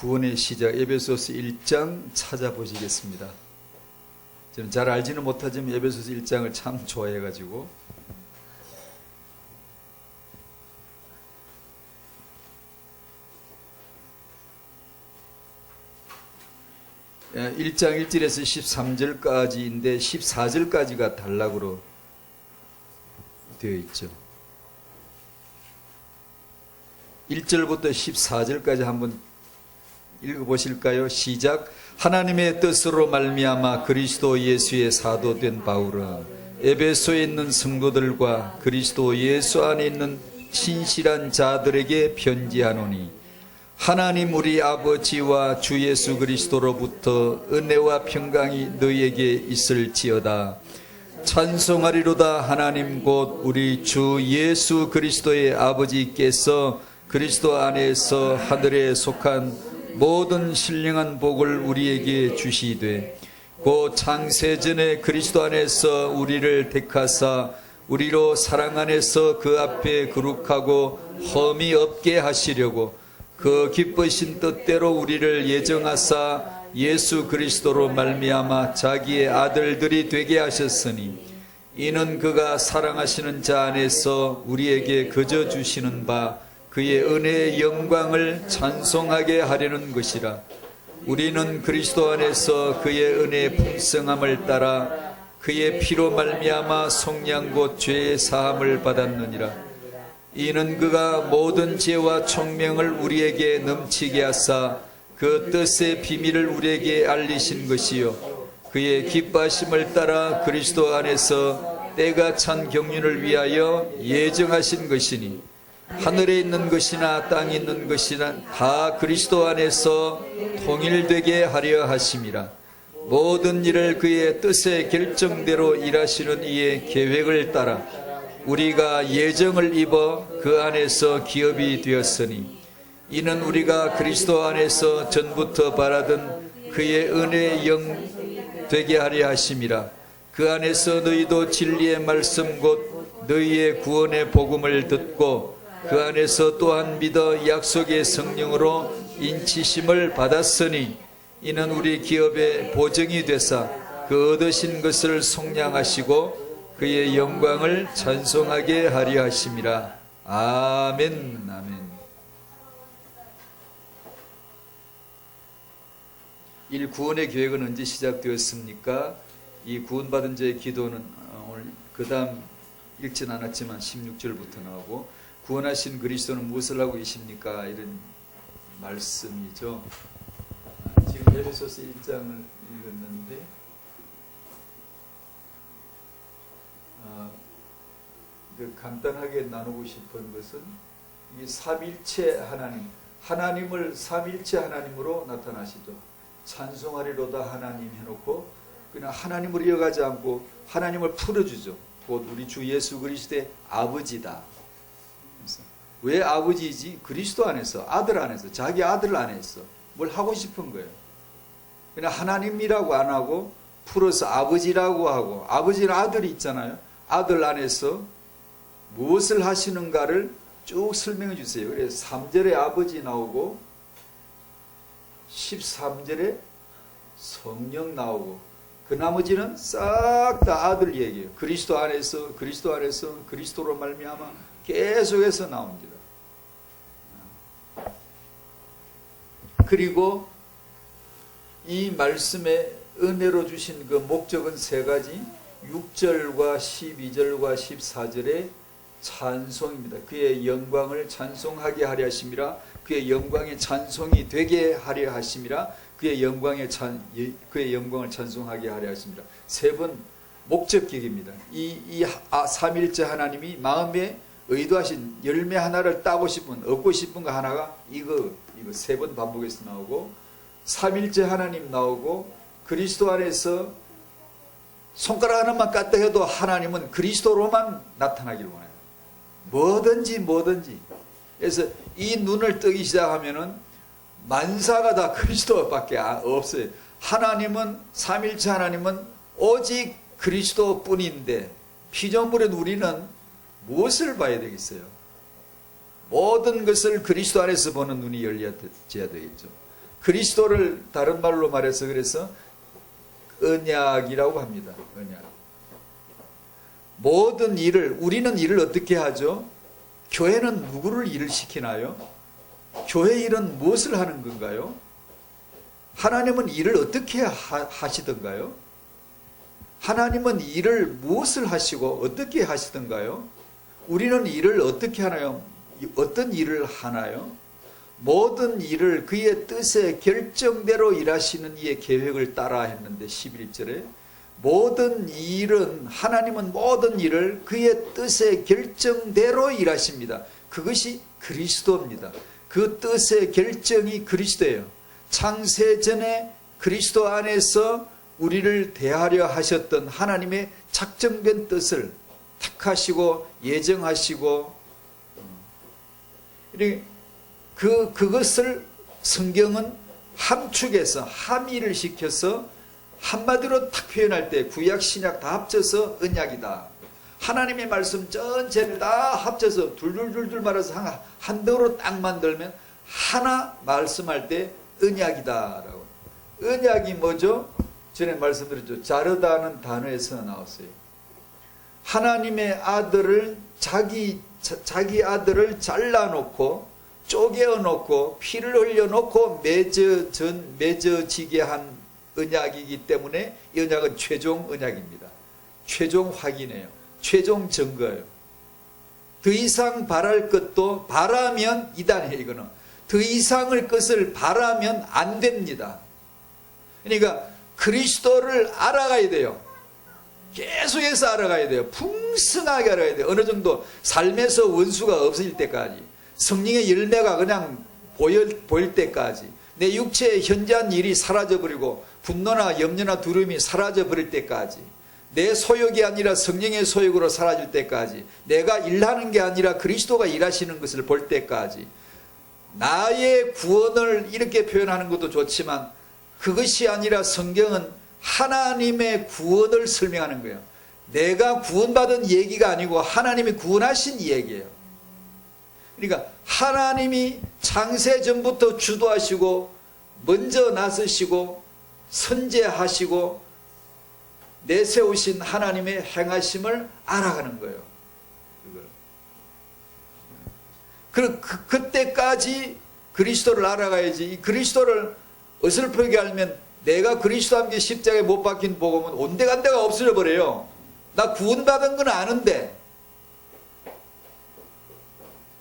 구원의 시작 에베소서 1장 찾아보시겠습니다. 저는 잘 알지는 못하지만 에베소서 1장을 참 좋아해가지고 예, 1장 1절에서 13절까지인데 14절까지가 단락으로 되어 있죠. 1절부터 14절까지 한번 읽어보실까요? 시작. 하나님의 뜻으로 말미암아 그리스도 예수의 사도된 바울은 에베소에 있는 성도들과 그리스도 예수 안에 있는 신실한 자들에게 편지하노니 하나님 우리 아버지와 주 예수 그리스도로부터 은혜와 평강이 너희에게 있을지어다. 찬송하리로다. 하나님 곧 우리 주 예수 그리스도의 아버지께서 그리스도 안에서 하늘에 속한 모든 신령한 복을 우리에게 주시되 곧 창세전에 그리스도 안에서 우리를 택하사 우리로 사랑 안에서 그 앞에 거룩하고 흠이 없게 하시려고 그 기쁘신 뜻대로 우리를 예정하사 예수 그리스도로 말미암아 자기의 아들들이 되게 하셨으니 이는 그가 사랑하시는 자 안에서 우리에게 거저 주시는 바 그의 은혜의 영광을 찬송하게 하려는 것이라. 우리는 그리스도 안에서 그의 은혜의 풍성함을 따라 그의 피로 말미암아 속량 곧 죄의 사함을 받았느니라. 이는 그가 모든 지혜와 총명을 우리에게 넘치게 하사 그 뜻의 비밀을 우리에게 알리신 것이요 그의 기뻐하심을 따라 그리스도 안에서 때가 찬 경륜을 위하여 예정하신 것이니 하늘에 있는 것이나 땅에 있는 것이나 다 그리스도 안에서 통일되게 하려 하심이라. 모든 일을 그의 뜻의 결정대로 일하시는 이의 계획을 따라 우리가 예정을 입어 그 안에서 기업이 되었으니 이는 우리가 그리스도 안에서 전부터 바라던 그의 은혜의 영 되게 하려 하심이라. 그 안에서 너희도 진리의 말씀 곧 너희의 구원의 복음을 듣고 그 안에서 또한 믿어 약속의 성령으로 인치심을 받았으니 이는 우리 기업의 보증이 되사 그 얻으신 것을 속량하시고 그의 영광을 찬송하게 하려 하심이라. 아멘. 아멘. 이 구원의 계획은 언제 시작되었습니까? 이 구원받은 자의 기도는 오늘 그 다음 읽진 않았지만 16절부터 나오고 구원하신 그리스도는 무엇을 하고 계십니까? 이런 말씀이죠. 지금 에베소서 1장을 읽었는데 간단하게 나누고 싶은 것은 이 삼일체 하나님, 하나님을 삼일체 하나님으로 나타나시죠. 찬송하리로다 하나님 해놓고 그냥 하나님을 이어가지 않고 하나님을 풀어주죠. 곧 우리 주 예수 그리스도의 아버지다. 왜 아버지이지? 그리스도 안에서, 아들 안에서, 자기 아들 안에서 뭘 하고 싶은 거예요. 그냥 하나님이라고 안 하고 풀어서 아버지라고 하고, 아버지는 아들이 있잖아요. 아들 안에서 무엇을 하시는가를 쭉 설명해 주세요. 그래서 3절에 아버지 나오고 13절에 성령 나오고 그 나머지는 싹 다 아들 얘기예요. 그리스도 안에서 그리스도로 말미암아 계속해서 나옵니다. 그리고 이 말씀에 은혜로 주신 그 목적은 세 가지, 6절과 12절과 14절의 찬송입니다. 그의 영광을 찬송하게 하려 하심이라. 그의 영광의 찬송이 되게 하려 하심이라. 그의 영광을 찬송하게 하려 하심이라. 세 번 목적격입니다. 이 삼일째 하나님이 마음에 의도하신 열매 하나를 따고 싶은, 얻고 싶은 거 하나가 이거 세 번 반복해서 나오고, 삼일째 하나님 나오고, 그리스도 안에서 손가락 하나만 깠다 해도 하나님은 그리스도로만 나타나기를 원해요. 뭐든지. 그래서 이 눈을 뜨기 시작하면은 만사가 다 그리스도밖에 없어요. 하나님은, 삼일체 하나님은 오직 그리스도 뿐인데, 피조물인 우리는 무엇을 봐야 되겠어요? 모든 것을 그리스도 안에서 보는 눈이 열려져야 되겠죠. 그리스도를 다른 말로 말해서 그래서 언약이라고 합니다. 언약. 모든 일을, 우리는 일을 어떻게 하죠? 교회는 누구를 일을 시키나요? 교회 일은 무엇을 하는 건가요? 하나님은 일을 어떻게 하시던가요? 하나님은 일을 무엇을 하시고 어떻게 하시던가요? 우리는 일을 어떻게 하나요? 어떤 일을 하나요? 모든 일을 그의 뜻의 결정대로 일하시는 이의 계획을 따라 했는데 11절에 모든 일은 하나님은 모든 일을 그의 뜻의 결정대로 일하십니다. 그것이 그리스도입니다. 그 뜻의 결정이 그리스도예요. 창세전에 그리스도 안에서 우리를 대하려 하셨던 하나님의 작정된 뜻을 택하시고 예정하시고 그것을 성경은 함축해서 함의를 시켜서 한마디로 딱 표현할 때 구약 신약 다 합쳐서 언약이다. 하나님의 말씀 전체를 다 합쳐서 둘둘둘둘 말아서 한 덩으로 딱 만들면 하나 말씀할 때 언약이다라고. 언약이 뭐죠? 전에 말씀드렸죠. 자르다는 단어에서 나왔어요. 하나님의 아들을 자기 아들을 잘라놓고 쪼개어놓고 피를 흘려놓고 맺어지게 한 언약이기 때문에 이 언약은 최종 언약입니다. 최종 확인이에요. 최종 증거예요. 더 이상 바랄 것도 바라면 이단이에요. 이거는 더 이상의 것을 바라면 안 됩니다. 그러니까 그리스도를 알아가야 돼요. 계속해서 알아가야 돼요. 풍성하게 알아가야 돼요. 어느 정도 삶에서 원수가 없어질 때까지, 성령의 열매가 그냥 보일 때까지, 내 육체의 현저한 일이 사라져버리고 분노나 염려나 두려움이 사라져버릴 때까지, 내 소욕이 아니라 성령의 소욕으로 사라질 때까지, 내가 일하는 게 아니라 그리스도가 일하시는 것을 볼 때까지, 나의 구원을 이렇게 표현하는 것도 좋지만 그것이 아니라 성경은 하나님의 구원을 설명하는 거예요. 내가 구원받은 얘기가 아니고 하나님이 구원하신 얘기예요. 그러니까 하나님이 창세전부터 주도하시고 먼저 나서시고 선제하시고 내세우신 하나님의 행하심을 알아가는 거예요. 그때까지 그리스도를 알아가야지. 이 그리스도를 어설프게 알면 내가 그리스도와 함께 십자가에 못 박힌 복음은 온데간데가 없어져 버려요. 나 구원받은 건 아는데,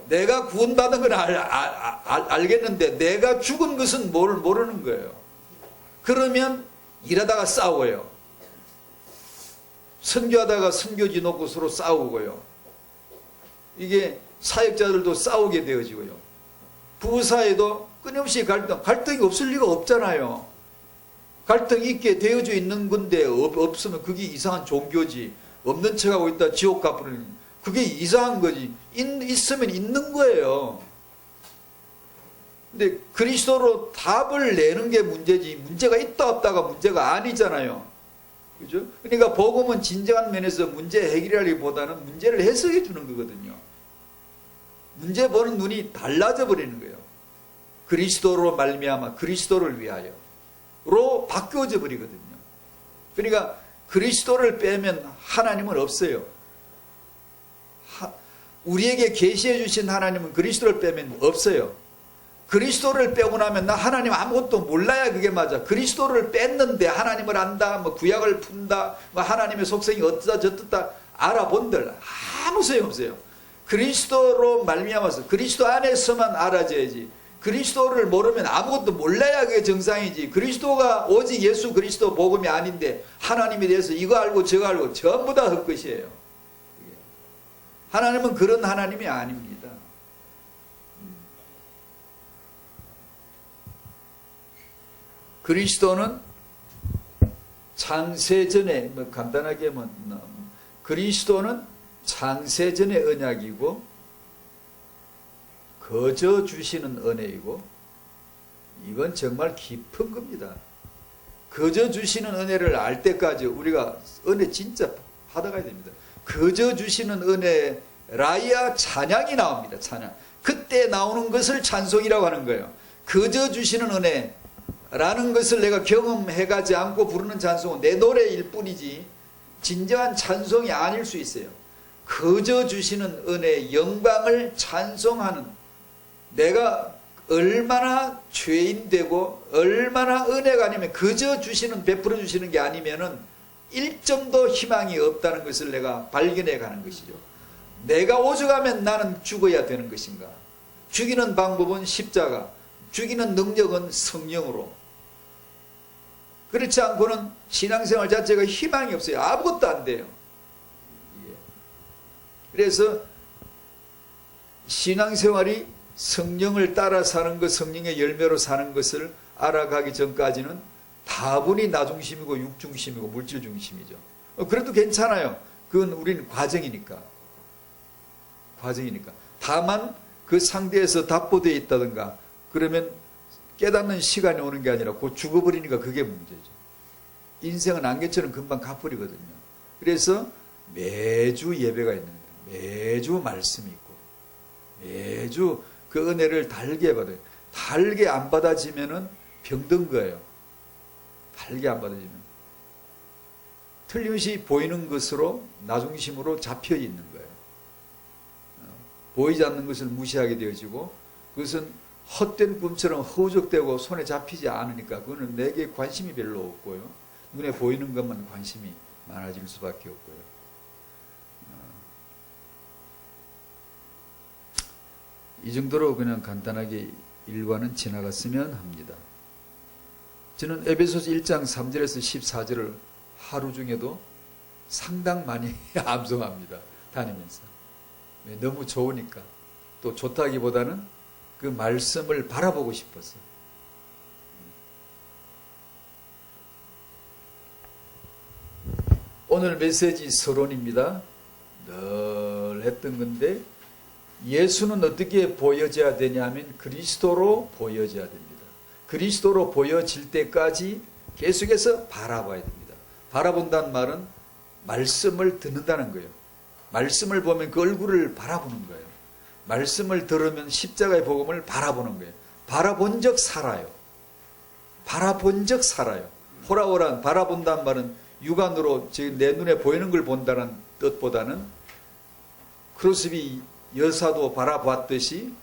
내가 구원받은 건 알겠는데 내가 죽은 것은 모르는 거예요. 그러면 일하다가 싸워요. 선교하다가 선교지 놓고 서로 싸우고요. 이게 사역자들도 싸우게 되어지고요. 부부사이도 끊임없이 갈등이 없을 리가 없잖아요. 갈등이 있게 되어져 있는 건데 없으면 그게 이상한 종교지. 없는 척하고 있다 지옥 가버리는, 그게 이상한 거지. 있으면 있는 거예요. 근데 그리스도로 답을 내는 게 문제지, 문제가 있다 없다가 문제가 아니잖아요. 그죠? 그러니까 복음은 진정한 면에서 문제 해결하기보다는 문제를 해석해 주는 거거든요. 문제 보는 눈이 달라져 버리는 거예요. 그리스도로 말미암아 그리스도를 위하여로 바뀌어져 버리거든요. 그러니까 그리스도를 빼면 하나님은 없어요. 우리에게 계시해 주신 하나님은 그리스도를 빼면 없어요. 그리스도를 빼고 나면 나 하나님 아무것도 몰라야 그게 맞아. 그리스도를 뺐는데 하나님을 안다, 뭐 구약을 푼다, 뭐 하나님의 속성이 어떠다 저떠다 알아본들 아무 소용없어요. 그리스도로 말미암아서 그리스도 안에서만 알아져야지. 그리스도를 모르면 아무것도 몰라야 그게 정상이지. 그리스도가 오직 예수 그리스도 복음이 아닌데 하나님에 대해서 이거 알고 저거 알고 전부 다 헛것이에요. 하나님은 그런 하나님이 아닙니다. 그리스도는 창세전에 간단하게 하면 그리스도는 창세전의 언약이고 거저 주시는 은혜이고, 이건 정말 깊은 겁니다. 거저 주시는 은혜를 알 때까지 우리가 은혜 진짜 받아가야 됩니다. 거저 주시는 은혜라야 찬양이 나옵니다. 찬양. 그때 나오는 것을 찬송이라고 하는 거예요. 거저 주시는 은혜, 라는 것을 내가 경험해가지 않고 부르는 찬송은 내 노래일 뿐이지 진정한 찬송이 아닐 수 있어요. 거저 주시는 은혜, 영광을 찬송하는, 내가 얼마나 죄인되고 얼마나 은혜가 아니면 그저 주시는, 베풀어 주시는 게 아니면은 일점도 희망이 없다는 것을 내가 발견해 가는 것이죠. 내가 오죽하면 나는 죽어야 되는 것인가. 죽이는 방법은 십자가, 죽이는 능력은 성령으로. 그렇지 않고는 신앙생활 자체가 희망이 없어요. 아무것도 안 돼요. 그래서 신앙생활이 성령을 따라 사는 것, 성령의 열매로 사는 것을 알아가기 전까지는 다분히 나 중심이고 육 중심이고 물질 중심이죠. 그래도 괜찮아요. 그건 우리는 과정이니까. 다만 그 상대에서 답보되어 있다든가 그러면 깨닫는 시간이 오는 게 아니라 곧 죽어버리니까 그게 문제죠. 인생은 안개처럼 금방 가버리거든요. 그래서 매주 예배가 있는 거예요. 매주 말씀이 있고 매주 그 은혜를 달게 받아요. 달게 안 받아지면은 병든 거예요. 달게 안 받아지면 틀림없이 보이는 것으로 나 중심으로 잡혀 있는 거예요. 보이지 않는 것을 무시하게 되어지고 그것은 헛된 꿈처럼 허우적대고 손에 잡히지 않으니까 그거는 내게 관심이 별로 없고요. 눈에 보이는 것만 관심이 많아질 수밖에 없고요. 이 정도로 그냥 간단하게 일과는 지나갔으면 합니다. 저는 에베소서 1장 3절에서 14절을 하루 중에도 상당 많이 암송합니다. 다니면서. 너무 좋으니까. 또 좋다기보다는 그 말씀을 바라보고 싶어서. 오늘 메시지 서론입니다. 늘 했던 건데 예수는 어떻게 보여져야 되냐면 그리스도로 보여져야 됩니다. 그리스도로 보여질 때까지 계속해서 바라봐야 됩니다. 바라본다는 말은 말씀을 듣는다는 거예요. 말씀을 보면 그 얼굴을 바라보는 거예요. 말씀을 들으면 십자가의 복음을 바라보는 거예요. 바라본 적 살아요. 바라본 적 살아요. 호라호란 바라본다는 말은 육안으로 지금 내 눈에 보이는 걸 본다는 뜻보다는 크로스비 여사도 바라봤듯이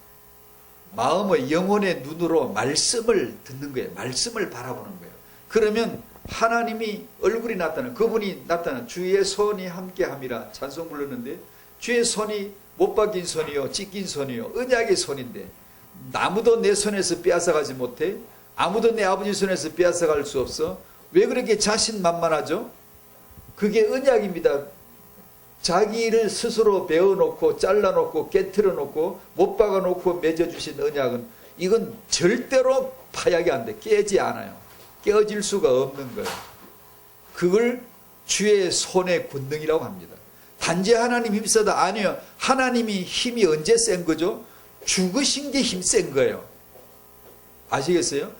마음의 영혼의 눈으로 말씀을 듣는 거예요. 말씀을 바라보는 거예요. 그러면 하나님이 얼굴이 나타나는, 그분이 나타나는 주의 손이 함께함이라 찬송 불렀는데 주의 손이 못 박힌 손이요 찢긴 손이요 언약의 손인데 아무도 내 손에서 빼앗아가지 못해. 아무도 내 아버지 손에서 빼앗아갈 수 없어. 왜 그렇게 자신만만하죠? 그게 언약입니다. 자기를 스스로 베어놓고 잘라놓고 깨트려놓고 못 박아놓고 맺어주신 언약은 이건 절대로 파약이 안 돼. 깨지 않아요. 깨어질 수가 없는 거예요. 그걸 주의 손의 권능이라고 합니다. 단지 하나님 힘이 세다? 아니요. 하나님이 힘이 언제 센 거죠? 죽으신 게 힘 센 거예요. 아시겠어요?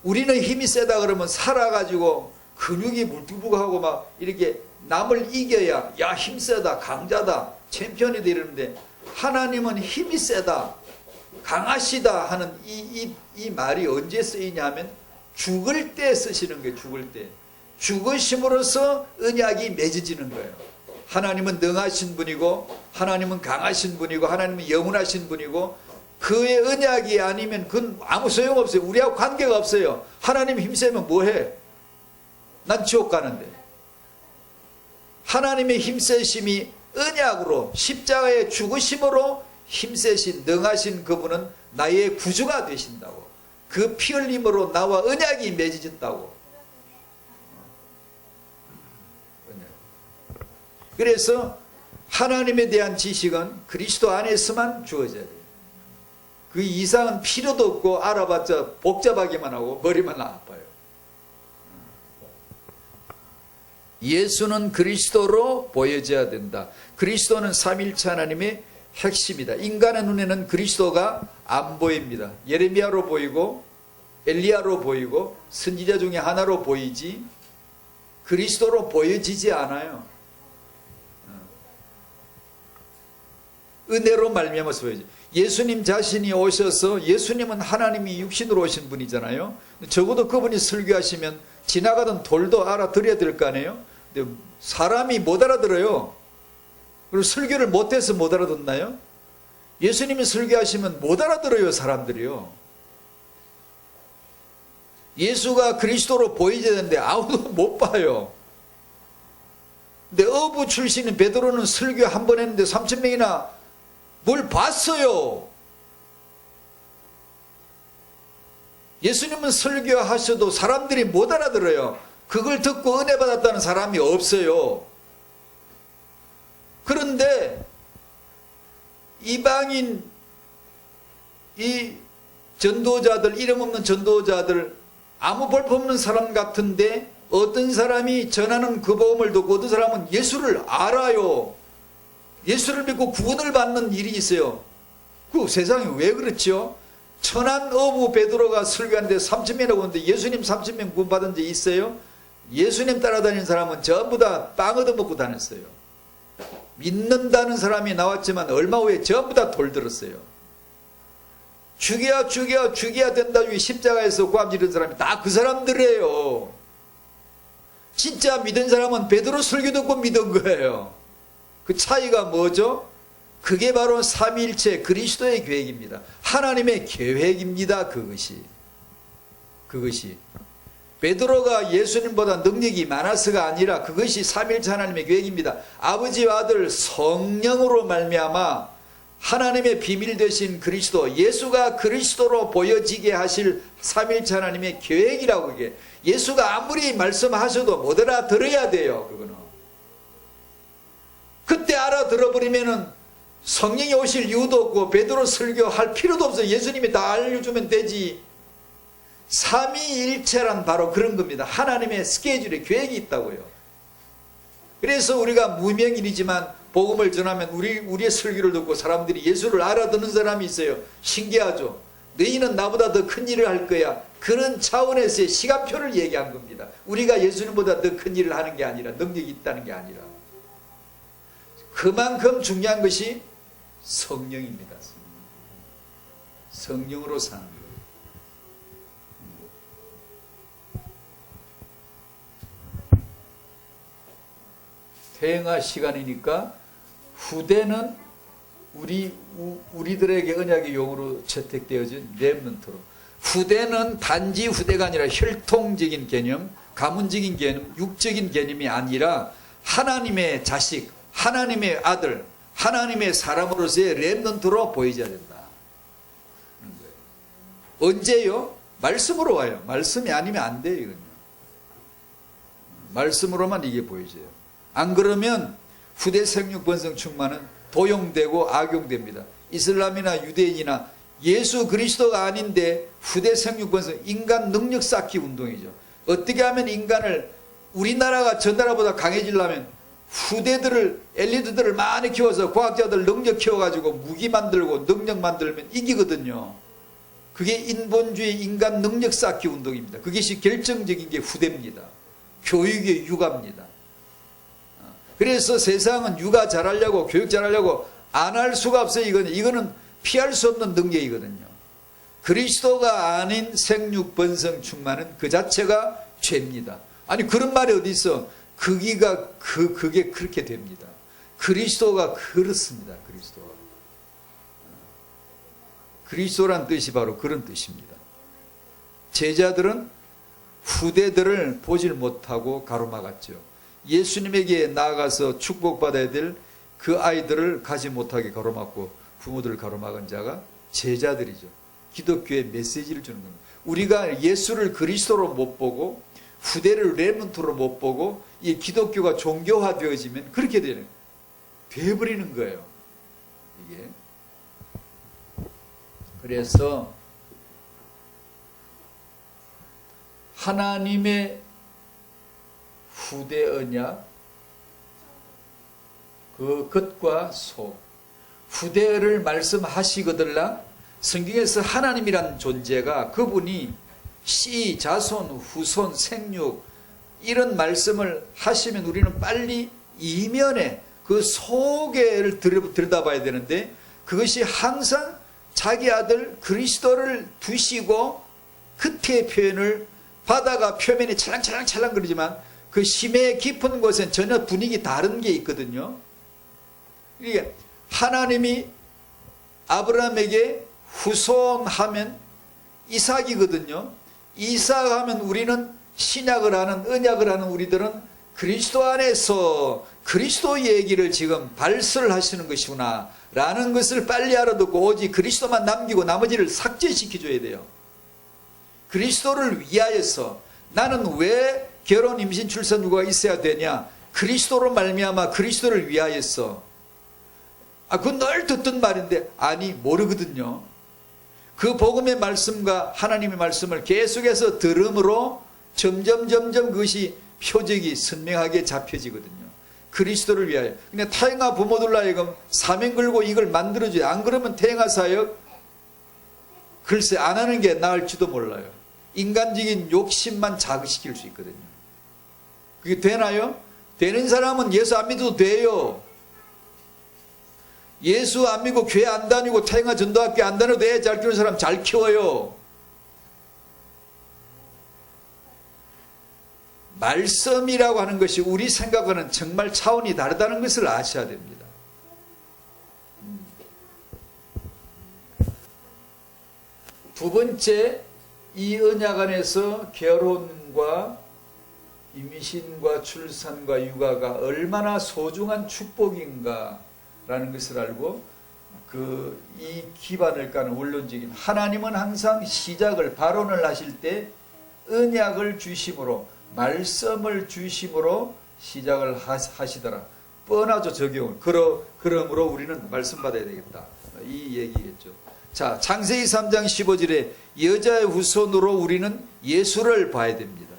우리는 힘이 세다 그러면 살아가지고 근육이 물뚝뚝하고 막 이렇게 남을 이겨야 야 힘세다 강자다 챔피언이 되는데 하나님은 힘이 세다 강하시다 하는 이 말이 언제 쓰이냐면 죽을 때 쓰시는 거예요. 죽을 때. 죽으심으로써 언약이 맺어지는 거예요. 하나님은 능하신 분이고 하나님은 강하신 분이고 하나님은 영원하신 분이고 그의 언약이 아니면 그건 아무 소용없어요. 우리하고 관계가 없어요. 하나님 힘세면 뭐해? 난 지옥 가는데. 하나님의 힘세심이 언약으로 십자가의 죽으심으로 힘세신 능하신 그분은 나의 구주가 되신다고. 그 피 흘림으로 나와 언약이 맺어진다고. 그래서 하나님에 대한 지식은 그리스도 안에서만 주어져야 돼요. 그 이상은 필요도 없고 알아봤자 복잡하기만 하고 머리만 아파요. 예수는 그리스도로 보여져야 된다. 그리스도는 삼위일체 하나님의 핵심이다. 인간의 눈에는 그리스도가 안 보입니다. 예레미야로 보이고 엘리야로 보이고 선지자 중에 하나로 보이지 그리스도로 보여지지 않아요. 은혜로 말미암아서 보여져요. 예수님 자신이 오셔서, 예수님은 하나님이 육신으로 오신 분이잖아요. 적어도 그분이 설교하시면 지나가던 돌도 알아들어야 될 거 아니에요. 근데 사람이 못 알아들어요. 그리고 설교를 못해서 못 알아듣나요? 예수님이 설교하시면 못 알아들어요, 사람들이요. 예수가 그리스도로 보이져야 되는데 아무도 못 봐요. 근데 어부 출신인 베드로는 설교 한 번 했는데 3,000명이나 뭘 봤어요. 예수님은 설교하셔도 사람들이 못 알아들어요. 그걸 듣고 은혜 받았다는 사람이 없어요. 그런데 이방인 이 전도자들, 이름 없는 전도자들, 아무 볼품없는 사람 같은데 어떤 사람이 전하는 그 복음을 듣고 어떤 사람은 예수를 알아요. 예수를 믿고 구원을 받는 일이 있어요. 그 세상에 왜 그렇죠? 천한 어부 베드로가 설교하는데 3,000명이라고 하는데 예수님 3,000명 구원 받은 적 있어요? 예수님 따라다니는 사람은 전부 다 빵 얻어먹고 다녔어요. 믿는다는 사람이 나왔지만 얼마 후에 전부 다 돌들었어요. 죽여야 된다 중에 십자가에서 고함 지른 사람이 다 그 사람들이에요. 진짜 믿은 사람은 베드로 설교 듣고 믿은 거예요. 그 차이가 뭐죠? 그게 바로 삼위일체 그리스도의 계획입니다. 하나님의 계획입니다. 그것이 베드로가 예수님보다 능력이 많아서가 아니라 그것이 삼위일체 하나님의 계획입니다. 아버지와 아들 성령으로 말미암아 하나님의 비밀 되신 그리스도, 예수가 그리스도로 보여지게 하실 삼위일체 하나님의 계획이라고. 그게 예수가 아무리 말씀하셔도 못 알아들어야 돼요. 그거는 그때 알아들어버리면은 성령이 오실 이유도 없고 베드로 설교할 필요도 없어요. 예수님이 다 알려주면 되지. 삼위일체란 바로 그런 겁니다. 하나님의 스케줄에 계획이 있다고요. 그래서 우리가 무명인이지만 복음을 전하면 우리의 설교를 듣고 사람들이 예수를 알아듣는 사람이 있어요. 신기하죠. 너희는 나보다 더 큰 일을 할 거야. 그런 차원에서의 시간표를 얘기한 겁니다. 우리가 예수님보다 더 큰 일을 하는 게 아니라, 능력이 있다는 게 아니라, 그만큼 중요한 것이 성령입니다. 성령으로 사는 거예요. 퇴행할 시간이니까 후대는 우리들에게 언약의 용으로 채택되어진 렘넌트로. 후대는 단지 후대가 아니라 혈통적인 개념, 가문적인 개념, 육적인 개념이 아니라 하나님의 자식, 하나님의 아들, 하나님의 사람으로서의 렘넌트로 보여져야 된다. 언제요? 말씀으로 와요. 말씀이 아니면 안 돼요. 이건요. 말씀으로만 이게 보여져요. 안 그러면 후대 생육 번성 충만은 도용되고 악용됩니다. 이슬람이나 유대인이나 예수 그리스도가 아닌데 후대 생육 번성, 인간 능력 쌓기 운동이죠. 어떻게 하면 인간을, 우리나라가 저 나라보다 강해지려면 후대들을, 엘리트들을 많이 키워서 과학자들 능력 키워가지고 무기 만들고 능력 만들면 이기거든요. 그게 인본주의 인간 능력 쌓기 운동입니다. 그것이 결정적인 게 후대입니다. 교육의 육아입니다. 그래서 세상은 육아 잘하려고, 교육 잘하려고 안 할 수가 없어요. 이거는 피할 수 없는 능력이거든요. 그리스도가 아닌 생육 번성 충만은 그 자체가 죄입니다. 아니 그런 말이 어디 있어? 그게 그렇게 됩니다. 그리스도가 그렇습니다. 그리스도란 뜻이 바로 그런 뜻입니다. 제자들은 후대들을 보질 못하고 가로막았죠. 예수님에게 나아가서 축복받아야 될 그 아이들을 가지 못하게 가로막고 부모들을 가로막은 자가 제자들이죠. 기독교의 메시지를 주는 겁니다. 우리가 예수를 그리스도로 못 보고 후대를 렘넌트로 못 보고 이 기독교가 종교화 되어지면 그렇게 되어버리는 거예요. 이게. 그래서 하나님의 후대 언약, 그 겉과 속, 후대를 말씀하시거들라 성경에서 하나님이란 존재가, 그분이 씨, 자손, 후손, 생육 이런 말씀을 하시면 우리는 빨리 이면에 그 속에를 들여다봐야 되는데 그것이 항상 자기 아들 그리스도를 두시고 끝의 표현을 바다가 표면이 찰랑찰랑 그러지만 그 심해 깊은 곳엔 전혀 분위기 다른 게 있거든요. 이게 하나님이 아브라함에게 후손하면 이삭이거든요. 이삭하면 우리는 신약을 하는 언약을 하는 우리들은 그리스도 안에서 그리스도 얘기를 지금 발설하시는 것이구나 라는 것을 빨리 알아듣고 오직 그리스도만 남기고 나머지를 삭제시켜 줘야 돼요. 그리스도를 위하여서 나는 왜 결혼, 임신, 출산, 육아가 있어야 되냐? 그리스도로 말미암아 그리스도를 위하여서. 그건 늘 듣던 말인데 아니 모르거든요. 그 복음의 말씀과 하나님의 말씀을 계속해서 들음으로 점점 그것이 표적이 선명하게 잡혀지거든요. 그리스도를 위하여. 그냥 태영아 부모들 하여금 사명 걸고 이걸 만들어줘요. 안 그러면 태영아 사역 글쎄 안 하는 게 나을지도 몰라요. 인간적인 욕심만 자극시킬 수 있거든요. 그게 되나요? 되는 사람은 예수 안 믿어도 돼요. 예수 안 믿고 교회 안 다니고 태영아 전도학교 안 다녀도 돼. 잘 키우는 사람 잘 키워요. 말씀이라고 하는 것이 우리 생각과는 정말 차원이 다르다는 것을 아셔야 됩니다. 두 번째, 이 언약 안에서 결혼과 임신과 출산과 육아가 얼마나 소중한 축복인가 라는 것을 알고 이 기반을 까는 원론적인 하나님은 항상 시작을 발언을 하실 때 언약을 주심으로 말씀을 주심으로 시작을 하시더라. 뻔하죠, 적용을. 그러므로 우리는 말씀 받아야 되겠다. 이 얘기겠죠. 자, 창세기 3장 15절에 여자의 후손으로 우리는 예수를 봐야 됩니다.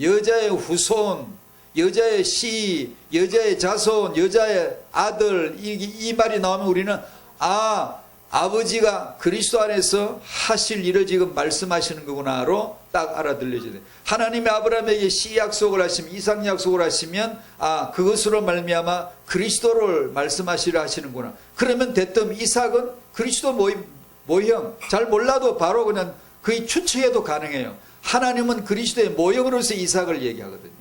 여자의 후손, 여자의 씨, 여자의 자손, 여자의 아들, 이 말이 나오면 우리는 아버지가 그리스도 안에서 하실 일을 지금 말씀하시는 거구나로 딱 알아들려져야 돼요. 하나님이 아브라함에게 씨 약속을 하시면, 이삭 약속을 하시면 그것으로 말미암아 그리스도를 말씀하시려 하시는구나. 그러면 대뜸 이삭은 그리스도 모형 잘 몰라도 바로 그냥 거의 추측해도 가능해요. 하나님은 그리스도의 모형으로서 이삭을 얘기하거든요.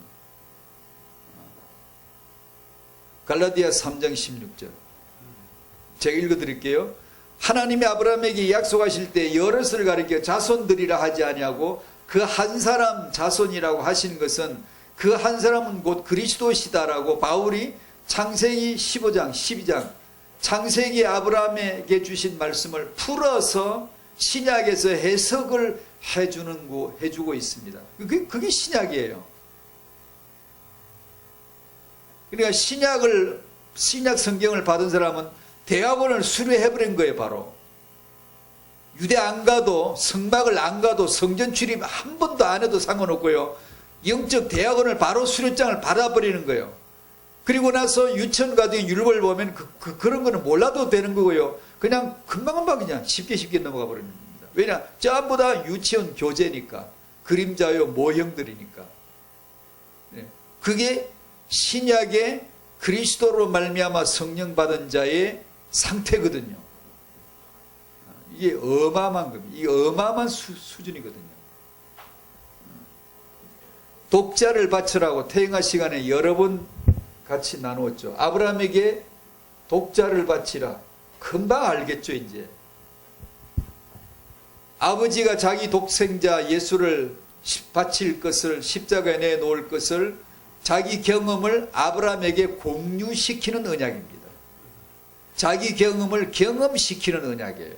갈라디아 3장 16절 제가 읽어드릴게요. 하나님이 아브라함에게 약속하실 때 여럿을 가리켜 자손들이라 하지 아니하고 그 한 사람 자손이라고 하신 것은 그 한 사람은 곧 그리스도시다라고 바울이 창세기 15장 12장 창세기 아브라함에게 주신 말씀을 풀어서 신약에서 해석을 해주고 있습니다. 그게 신약이에요. 그러니까 신약 성경을 받은 사람은 대학원을 수료해버린 거예요. 바로 유대 안 가도 성막을 안 가도 성전 출입 한 번도 안 해도 상관없고요. 영적 대학원을 바로 수료장을 받아버리는 거예요. 그리고 나서 유치원 가도 율법을 보면 그런 거는 몰라도 되는 거고요. 그냥 금방금방 그냥 쉽게 넘어가 버리는 겁니다. 왜냐? 전부 다 유치원 교재니까, 그림자요 모형들이니까. 그게 신약의 그리스도로 말미암아 성령 받은 자의 상태거든요. 이게 어마어마한 겁니다. 이게 어마어마한 수준이거든요. 독자를 바치라고 태영아 시간에 여러 번 같이 나누었죠. 아브라함에게 독자를 바치라. 금방 알겠죠, 이제. 아버지가 자기 독생자 예수를 바칠 것을, 십자가에 내놓을 것을, 자기 경험을 아브라함에게 공유시키는 언약입니다. 자기 경험을 경험시키는 언약이에요.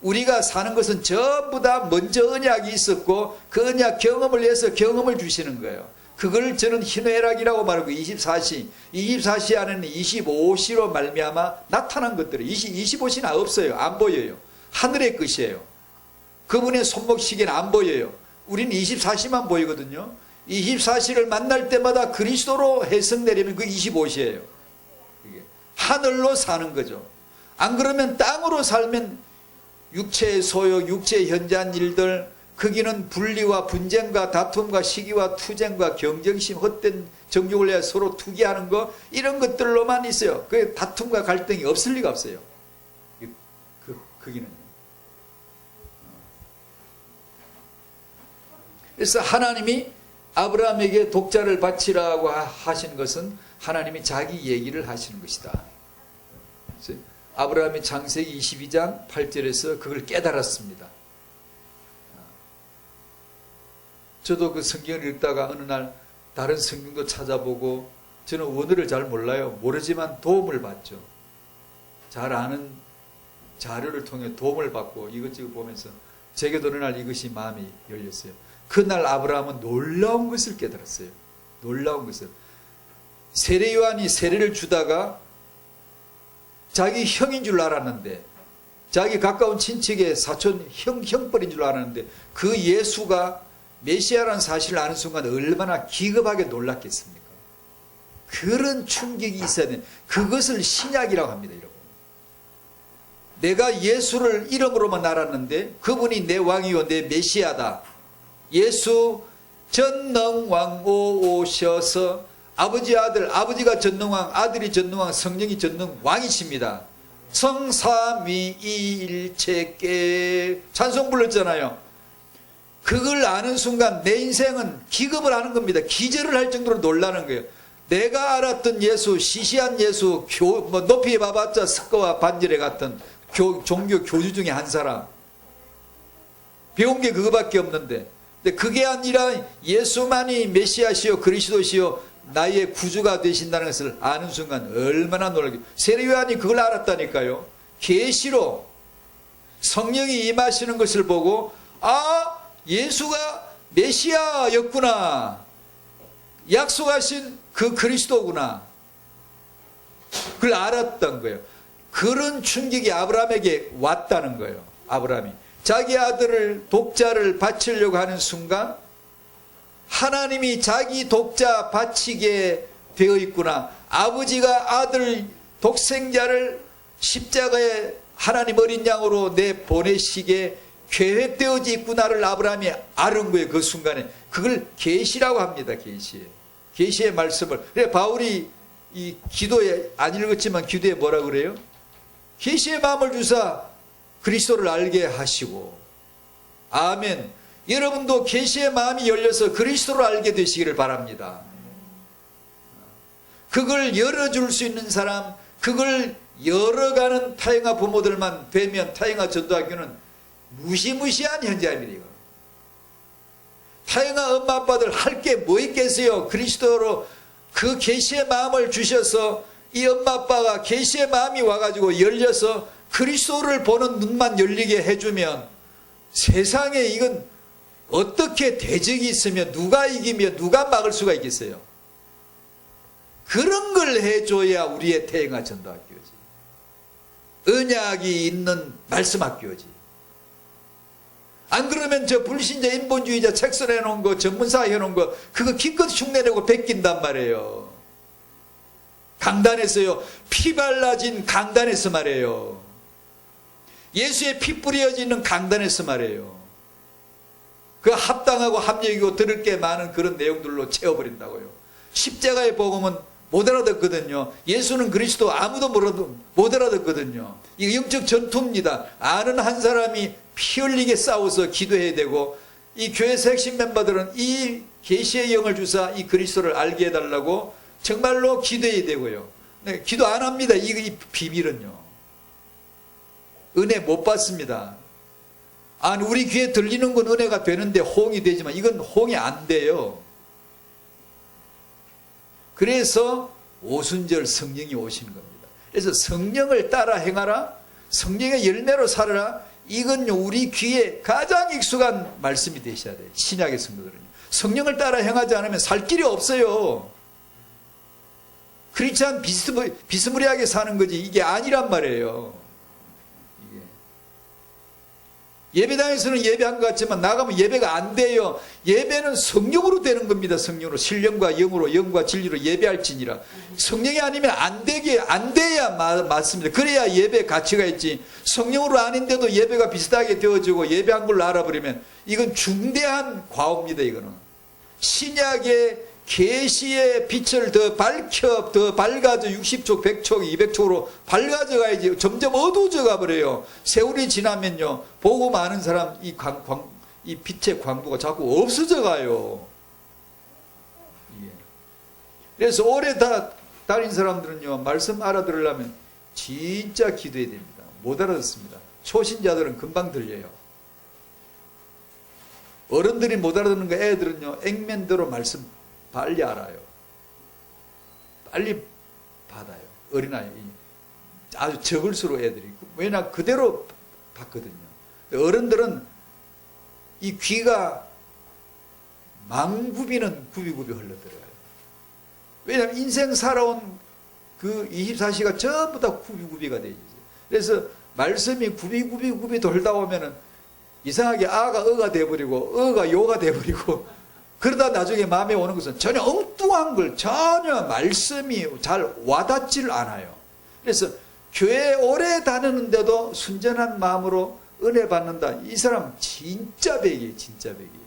우리가 사는 것은 전부 다 먼저 언약이 있었고 그 언약 경험을 해서 경험을 주시는 거예요. 그걸 저는 희노애락이라고 말하고 24시 안에는 25시로 말미암아 나타난 것들이 25시는 없어요. 안 보여요. 하늘의 것이에요. 그분의 손목시계는 안 보여요. 우리는 24시만 보이거든요. 24시를 만날 때마다 그리스도로 해석내려면 그 25시예요. 하늘로 사는 거죠. 안 그러면 땅으로 살면 육체의 소욕, 육체의 현재한 일들, 거기는 분리와 분쟁과 다툼과 시기와 투쟁과 경쟁심, 헛된 정욕을 위해 서로 투기하는 거, 이런 것들로만 있어요. 그 다툼과 갈등이 없을 리가 없어요. 거기는. 그래서 하나님이 아브라함에게 독자를 바치라고 하신 것은 하나님이 자기 얘기를 하시는 것이다. 아브라함이 창세기 22장 8절에서 그걸 깨달았습니다. 저도 그 성경을 읽다가 어느 날 다른 성경도 찾아보고, 저는 원어를 잘 몰라요. 모르지만 도움을 받죠. 잘 아는 자료를 통해 도움을 받고 이것저것 보면서 제게도 어느 날 이것이 마음이 열렸어요. 그날 아브라함은 놀라운 것을 깨달았어요. 놀라운 것을. 세례 요한이 세례를 주다가 자기 형인 줄 알았는데, 자기 가까운 친척의 사촌 형벌인 줄 알았는데, 그 예수가 메시아라는 사실을 아는 순간 얼마나 기겁하게 놀랐겠습니까? 그런 충격이 있어야 되는, 그것을 신약이라고 합니다. 여러분, 내가 예수를 이름으로만 알았는데 그분이 내 왕이요 내 메시아다. 예수 전능왕 오셔서 아버지 아들, 아버지가 전능왕, 아들이 전능왕, 성령이 전능왕이십니다. 성삼위일체께 찬송 불렀잖아요. 그걸 아는 순간 내 인생은 기겁을 하는 겁니다. 기절을 할 정도로 놀라는 거예요. 내가 알았던 예수, 시시한 예수, 높이 봐봤자 스커와 반절에 같은 종교 교주 중에 한 사람, 배운 게 그거밖에 없는데, 근데 그게 아니라 예수만이 메시아시요 그리스도시요 나의 구주가 되신다는 것을 아는 순간 얼마나 놀라게. 세례 요한이 그걸 알았다니까요. 계시로 성령이 임하시는 것을 보고, 아, 예수가 메시아였구나, 약속하신 그 그리스도구나, 그걸 알았던 거예요. 그런 충격이 아브라함에게 왔다는 거예요. 아브라함이 자기 아들을, 독자를 바치려고 하는 순간 하나님이 자기 독자 바치게 되어 있구나, 아버지가 아들 독생자를 십자가에 하나님 어린 양으로 내보내시게 계획되어져 있구나를 아브라함이 알은 거예요. 그 순간에. 그걸 계시라고 합니다. 계시의 말씀을. 그래 바울이 이 기도에, 안 읽었지만 기도에 뭐라 그래요? 계시의 마음을 주사 그리스도를 알게 하시고. 아멘. 여러분도 계시의 마음이 열려서 그리스도를 알게 되시기를 바랍니다. 그걸 열어줄 수 있는 사람, 그걸 열어가는 타영아 부모들만 되면 타영아 전도학교는 무시무시한 현장입니다. 이거. 타영아 엄마 아빠들 할 게 뭐 있겠어요? 그리스도로 그 계시의 마음을 주셔서 이 엄마 아빠가 계시의 마음이 와가지고 열려서 그리스도를 보는 눈만 열리게 해주면 세상에 이건 어떻게 대적이 있으며 누가 이기며 누가 막을 수가 있겠어요? 그런 걸 해줘야 우리의 태영아 전도학교지, 언약이 있는 말씀학교지. 안 그러면 저 불신자 인본주의자 책선해 놓은 거, 전문사 해놓은 거, 그거 기껏 흉내내고 베낀단 말이에요. 강단에서요, 피 발라진 강단에서 말이에요. 예수의 피 뿌려지는 강단에서 말이에요. 그 합당하고 합리적이고 들을 게 많은 그런 내용들로 채워버린다고요. 십자가의 복음은 못 알아듣거든요. 예수는 그리스도 아무도 못 알아듣거든요. 이거 영적 전투입니다. 아는 한 사람이 피 흘리게 싸워서 기도해야 되고, 이 교회에서 핵심 멤버들은 이 계시의 영을 주사 이 그리스도를 알게 해달라고 정말로 기도해야 되고요. 네, 기도 안 합니다. 이 비밀은요. 은혜 못 받습니다. 우리 귀에 들리는 건 은혜가 되는데 호응이 되지만 이건 호응이 안 돼요. 그래서 오순절 성령이 오시는 겁니다. 그래서 성령을 따라 행하라, 성령의 열매로 살아라, 이건요 우리 귀에 가장 익숙한 말씀이 되셔야 돼요. 신약의 성도들은요. 성령을 따라 행하지 않으면 살 길이 없어요. 크리스찬 비스무리하게 사는 거지 이게 아니란 말이에요. 예배당에서는 예배한 것 같지만 나가면 예배가 안 돼요. 예배는 성령으로 되는 겁니다. 성령으로. 신령과 영으로, 영과 진리로 예배할지니라. 성령이 아니면 안 돼야 맞습니다. 그래야 예배 가치가 있지. 성령으로 아닌데도 예배가 비슷하게 되어지고 예배한 걸로 알아버리면 이건 중대한 과오입니다. 이거는. 신약의 계시의 빛을 더 밝아져 60촉, 100촉, 200촉으로 밝아져 가야지. 점점 어두워져 가버려요. 세월이 지나면요, 보고 많은 사람 이 빛의 광도가 자꾸 없어져 가요. 예. 그래서 오래 다닌 사람들은요, 말씀 알아들으려면 진짜 기도해야 됩니다. 못 알아듣습니다. 초신자들은 금방 들려요. 어른들이 못 알아듣는 거 애들은요, 액면대로 말씀 빨리 알아요. 빨리 받아요. 어린아이. 아주 적을수록 애들이. 왜냐, 그대로 받거든요. 어른들은 이 귀가 망구비는 구비구비 흘러들어요. 왜냐하면 인생 살아온 그 24시가 전부 다 구비구비가 되죠. 그래서 말씀이 구비구비 돌다 오면은 이상하게 아가 어가 돼버리고 어가 요가 돼버리고 그러다 나중에 마음에 오는 것은 전혀 엉뚱한 걸 전혀 말씀이 잘 와닿지를 않아요. 그래서 교회 오래 다니는데도 순전한 마음으로 은혜 받는다. 이 사람 진짜 백이에요. 진짜 백이에요.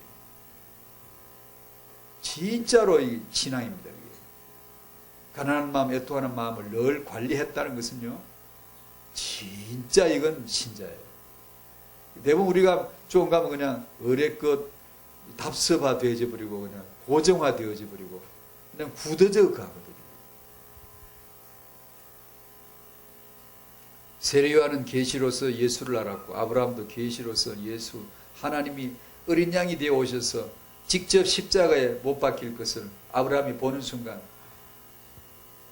진짜로 이 신앙입니다. 가난한 마음, 애통하는 마음을 늘 관리했다는 것은요, 진짜 이건 신자예요. 대부분 우리가 좀 가면 그냥 어레껏 답습화 되어져 버리고 그냥 고정화 되어져 버리고 그냥 굳어져 가거든요. 세례요한은 계시로서 예수를 알았고 아브라함도 계시로서 예수, 하나님이 어린 양이 되어 오셔서 직접 십자가에 못 박힐 것을 아브라함이 보는 순간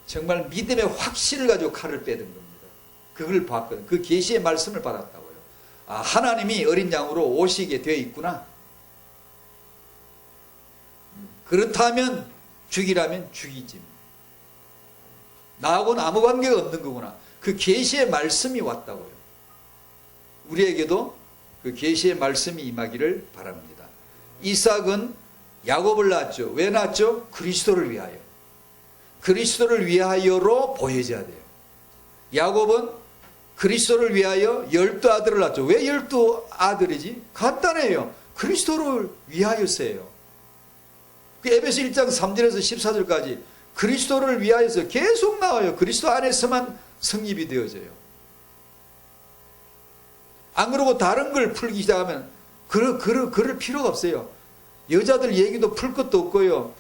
정말 믿음의 확신을 가지고 칼을 빼든 겁니다. 그걸 봤거든요. 그 계시의 말씀을 받았다고요. 아, 하나님이 어린 양으로 오시게 되어 있구나. 그렇다면 죽이라면 죽이지. 나하고는 아무 관계가 없는 거구나. 그 계시의 말씀이 왔다고요. 우리에게도 그 계시의 말씀이 임하기를 바랍니다. 이삭은 야곱을 낳았죠. 왜 낳았죠? 그리스도를 위하여. 그리스도를 위하여로 보여져야 돼요. 야곱은 그리스도를 위하여 12아들을 낳았죠. 왜 12아들이지? 간단해요. 그리스도를 위하여서예요. 에베소 1장 3절에서 14절까지 그리스도를 위하여서 계속 나와요. 그리스도 안에서만 성립이 되어져요. 안 그러고 다른 걸 풀기 시작하면 그럴 필요가 없어요. 여자들 얘기도 풀 것도 없고요.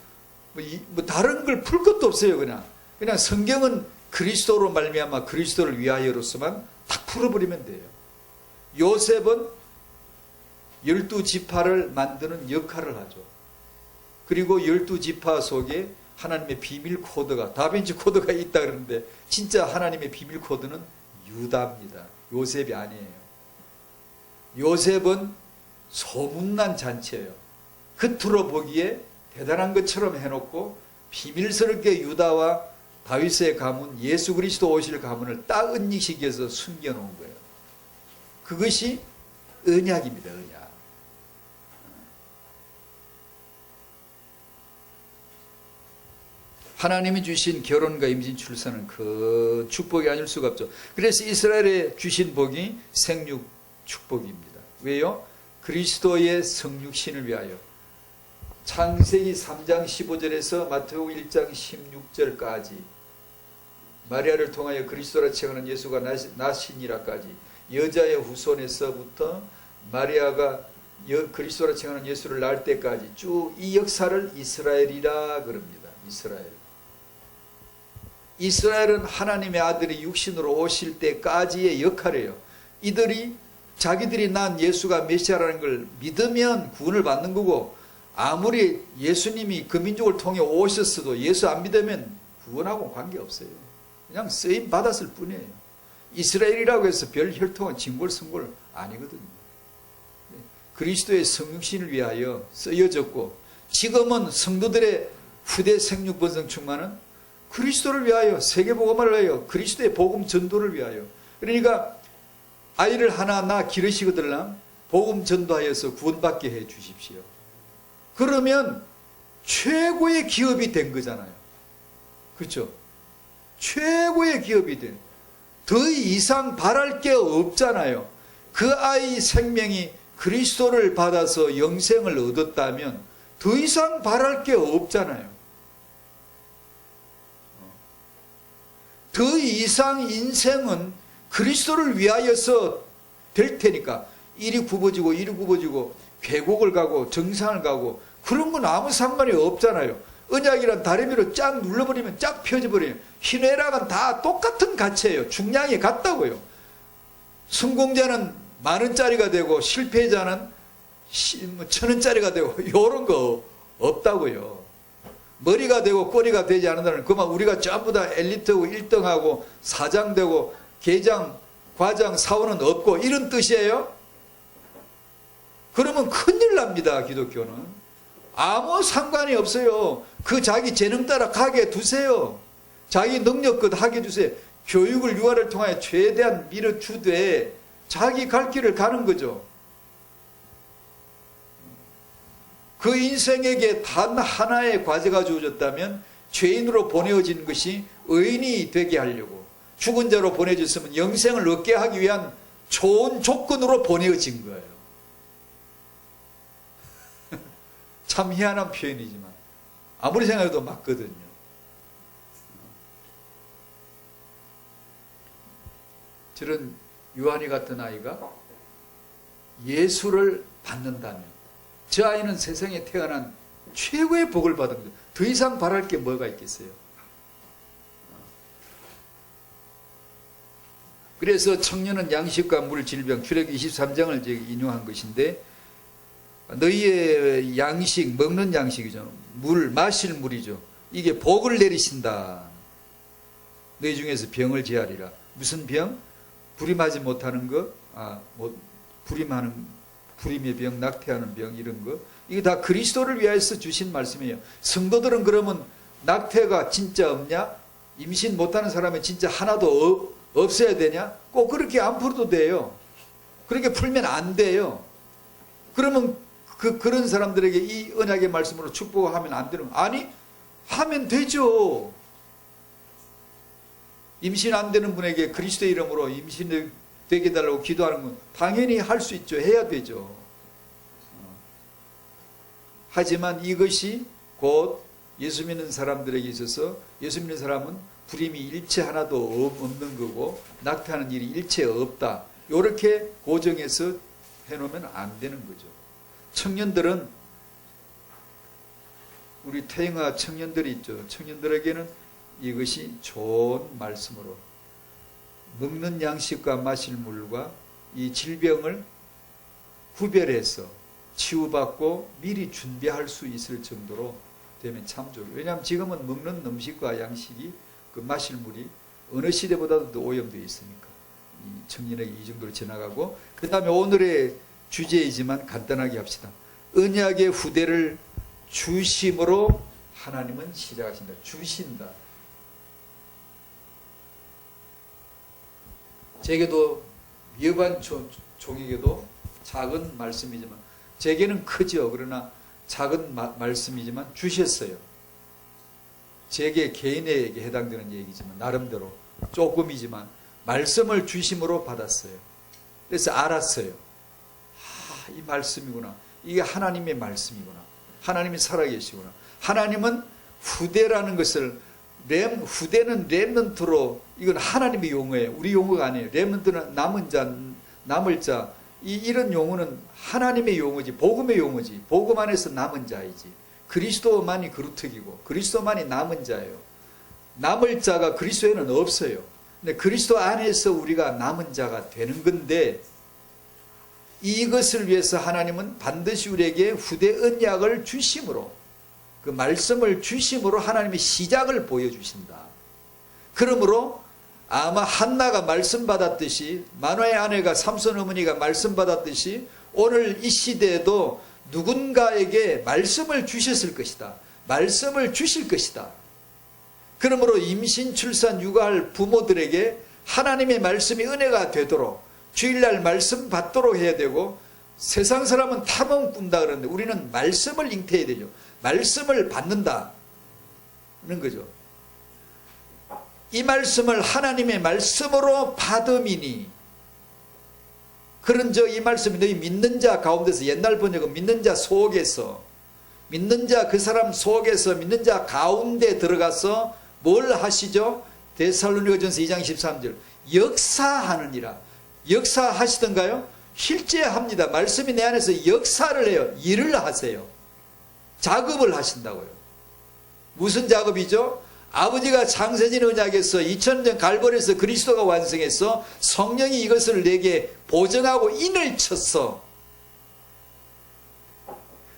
뭐 다른 걸 풀 것도 없어요. 그냥 성경은 그리스도로 말미암아 그리스도를 위하여로서만 딱 풀어버리면 돼요. 요셉은 12지파를 만드는 역할을 하죠. 그리고 12지파 속에 하나님의 비밀 코드가, 다빈치 코드가 있다 그러는데 진짜 하나님의 비밀 코드는 유다입니다. 요셉이 아니에요. 요셉은 소문난 잔치예요. 겉으로 보기에 대단한 것처럼 해놓고 비밀스럽게 유다와 다윗의 가문, 예수 그리스도 오실 가문을 딱 은닉시켜서 숨겨놓은 거예요. 그것이 언약입니다. 언약. 하나님이 주신 결혼과 임신 출산은 그 축복이 아닐 수가 없죠. 그래서 이스라엘에 주신 복이 생육 축복입니다. 왜요? 그리스도의 성육신을 위하여. 창세기 3장 15절에서 마태복음 1장 16절까지 마리아를 통하여 그리스도라 칭하는 예수가 나시니라까지 여자의 후손에서부터 마리아가 그리스도라 칭하는 예수를 낳을 때까지 쭉 이 역사를 이스라엘이라 그럽니다. 이스라엘은 하나님의 아들이 육신으로 오실 때까지의 역할이에요. 이들이 자기들이 난 예수가 메시아라는 걸 믿으면 구원을 받는 거고, 아무리 예수님이 그 민족을 통해 오셨어도 예수 안 믿으면 구원하고는 관계없어요. 그냥 쓰임 받았을 뿐이에요. 이스라엘이라고 해서 별 혈통은 징골성골 아니거든요. 그리스도의 성육신을 위하여 쓰여졌고, 지금은 성도들의 후대 생육 번성 충만은 그리스도를 위하여, 세계복음화를 위하여, 그리스도의 복음 전도를 위하여. 그러니까 아이를 하나 낳아 기르시거들랑 복음 전도하여서 구원받게 해 주십시오. 그러면 최고의 기업이 된 거잖아요. 그렇죠? 최고의 기업이 된. 더 이상 바랄 게 없잖아요. 그 아이 생명이 그리스도를 받아서 영생을 얻었다면 더 이상 바랄 게 없잖아요. 더 이상 인생은 그리스도를 위하여서 될 테니까 이리 굽어지고 이리 굽어지고 계곡을 가고 정상을 가고 그런 건 아무 상관이 없잖아요. 언약이란 다리미로 쫙 눌러버리면 쫙 펴져버려요. 희뇌락은 다 똑같은 가치예요. 중량이 같다고요. 성공자는 10,000원짜리가 되고 실패자는 1,000원짜리가 되고 이런 거 없다고요. 머리가 되고 꼬리가 되지 않는다는 그만 우리가 전부 다 엘리트고 1등하고 사장되고 계장, 과장, 사원은 없고 이런 뜻이에요? 그러면 큰일 납니다. 기독교는. 아무 상관이 없어요. 그 자기 재능 따라 가게 두세요. 자기 능력껏 하게 두세요. 교육을 유아를 통하여 최대한 밀어주되 자기 갈 길을 가는 거죠. 그 인생에게 단 하나의 과제가 주어졌다면 죄인으로 보내어진 것이 의인이 되게 하려고 죽은 자로 보내졌으면 영생을 얻게 하기 위한 좋은 조건으로 보내어진 거예요. 참 희한한 표현이지만 아무리 생각해도 맞거든요. 저런 요한이 같은 아이가 예수를 받는다면 저 아이는 세상에 태어난 최고의 복을 받은 거죠. 더 이상 바랄 게 뭐가 있겠어요. 그래서 청년은 양식과 물 질병 출애굽기 23장을 인용한 것인데 너희의 양식, 먹는 양식이죠. 물, 마실 물이죠. 이게 복을 내리신다. 너희 중에서 병을 제하리라. 무슨 병? 불임하지 못하는 거, 불임의 병, 낙태하는 병 이런 거. 이게 다 그리스도를 위하여서 주신 말씀이에요. 성도들은 그러면 낙태가 진짜 없냐? 임신 못하는 사람이 진짜 하나도 없어야 되냐? 꼭 그렇게 안 풀어도 돼요. 그렇게 풀면 안 돼요. 그러면 그런 사람들에게 이 언약의 말씀으로 축복하면 안 되는 거 아니? 하면 되죠. 임신 안 되는 분에게 그리스도의 이름으로 임신 되게 해달라고 기도하는 건 당연히 할 수 있죠. 해야 되죠. 하지만 이것이 곧 예수 믿는 사람들에게 있어서 예수 믿는 사람은 불임이 일체 하나도 없는 거고 낙태하는 일이 일체 없다. 이렇게 고정해서 해놓으면 안 되는 거죠. 청년들은 우리 태영아 청년들이 있죠. 청년들에게는 이것이 좋은 말씀으로 먹는 양식과 마실 물과 이 질병을 구별해서 치유받고 미리 준비할 수 있을 정도로 되면 참 좋아요. 왜냐하면 지금은 먹는 음식과 양식이 그 마실 물이 어느 시대보다도 더 오염되어 있으니까 이 청년에게 이 정도로 지나가고 그 다음에 오늘의 주제이지만 간단하게 합시다. 언약의 후대를 주심으로 하나님은 시작하신다. 주신다. 제게도 미흡한 종에게도 작은 말씀이지만 제게는 크죠. 그러나 작은 말씀이지만 주셨어요. 제게 개인에게 해당되는 얘기지만 나름대로 조금이지만 말씀을 주심으로 받았어요. 그래서 알았어요. 이 말씀이구나. 이게 하나님의 말씀이구나. 하나님이 살아계시구나. 하나님은 후대라는 것을 후대는 렘넌트로 이건 하나님의 용어예요. 우리 용어가 아니에요. 렘넌트는 남은 자, 남을 자. 이런 용어는 하나님의 용어지. 복음의 용어지. 복음 안에서 남은 자이지. 그리스도만이 그루특이고 그리스도만이 남은 자예요. 남을 자가 그리스도에는 없어요. 근데 그리스도 안에서 우리가 남은 자가 되는 건데 이것을 위해서 하나님은 반드시 우리에게 후대 언약을 주심으로 그 말씀을 주심으로 하나님의 시작을 보여주신다. 그러므로 아마 한나가 말씀 받았듯이 마노아의 아내가 삼손 어머니가 말씀 받았듯이 오늘 이 시대에도 누군가에게 말씀을 주셨을 것이다. 말씀을 주실 것이다. 그러므로 임신, 출산, 육아할 부모들에게 하나님의 말씀이 은혜가 되도록 주일날 말씀 받도록 해야 되고 세상 사람은 탐험 꾼다 그러는데 우리는 말씀을 잉태해야 되죠. 말씀을 받는다 는 거죠. 이 말씀을 하나님의 말씀으로 받음이니, 그런즉 이 말씀이 너희 믿는 자 가운데서, 옛날 번역은 믿는 자 속에서, 믿는 자 그 사람 속에서, 믿는 자 가운데 들어가서 뭘 하시죠? 데살로니가전서 2장 13절 역사하느니라. 역사하시던가요? 실제 합니다. 말씀이 내 안에서 역사를 해요. 일을 하세요. 작업을 하신다고요. 무슨 작업이죠? 아버지가 창세전 언약에서 2000년 갈보리에서 그리스도가 완성해서 성령이 이것을 내게 보증하고 인을 쳤어